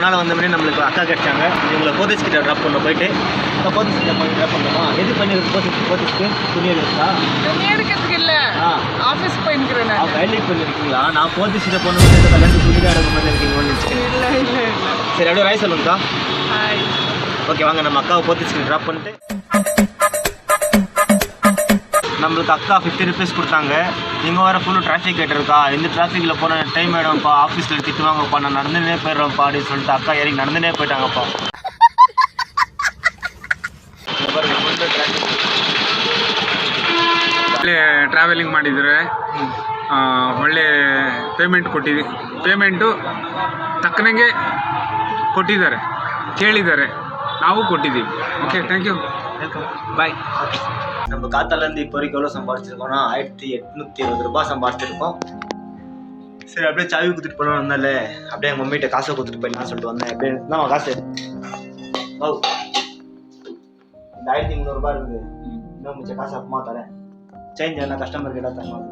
அதனால் வந்தோடனே நம்மளுக்கு அக்கா கிடைச்சாங்க. இவங்களை போலீஸ் கிட்ட ட்ராப் பண்ண போயிட்டு போலீஸ் கிட்ட போய் ட்ராப் பண்ணோமா. எது பண்ணிருக்கு போலீஸ்க்கு துணி எடுக்கா? துணி எடுக்கிறதுக்கு இல்லை, ஆஃபீஸ் போயிருக்கிறேன். வேலைக்கு பண்ணிருக்கீங்களா? நான் போலீஸ் கிட்ட போனது கல்யாணத்துக்கு துணி தான் எடுக்க மாதிரி இருக்கீங்க. இல்லை இல்லை இல்லை. சரி, அப்படியே ராய் சொல்லுங்கக்கா. ஹாய். ஓகே, வாங்க நம்ம அக்காவை போலீஸ் கிட்ட ட்ராப் பண்ணிட்டு நம்மளுக்கு அக்கா 50 rupees கொடுத்தாங்க. நீங்கள் வேறு ஃபுல்லு டிராஃபிக் இருக்கா, இந்த டிராஃபிக்கில் போன டைம் ஆகிடும்ப்பா, ஆஃபீஸில் திட்டுவாங்கப்பா, நான் நடந்துனே போயிடுறேன்ப்பா அப்படின்னு சொல்லிட்டு அக்கா இறங்கி நடந்துனே போயிட்டாங்கப்பா. ಒಳ್ಳೆ ಟ್ರಾವೆಲಿಂಗ್ ಮಾಡಿದರೆ ಒಳ್ಳೆ ಪೇಮೆಂಟು ತಕ್ಕನಂಗೆ ಕೊಟ್ಟಿದ್ದಾರೆ, ಕೇಳಿದ್ದಾರೆ, ನಾವು ಕೊಟ್ಟಿದ್ದೀವಿ. ಓಕೆ, ಥ್ಯಾಂಕ್ ಯು, ವೆಲ್ಕಮ್, ಬಾಯ್. நம்ம காத்தாலேருந்து இப்போ வரைக்கும் எவ்வளோ சம்பாதிச்சிருக்கோம்னா 1820 ரூபாய் சம்பாதிச்சிருக்கோம். சரி, அப்படியே சாவி கொடுத்துட்டு போனோம் வந்தாலே, அப்படியே எங்கள் மம்மிகிட்ட காசை கொடுத்துட்டு போயிடலாம்னு சொல்லிட்டு வந்தேன். அப்படியே தான் காசு இந்த 1300 ரூபாய் இருக்குது. இன்னும் மிச்ச காசு அப்பமா தரேன். சேஞ்ச் என்ன கஸ்டமர் கிட்ட தரணும்.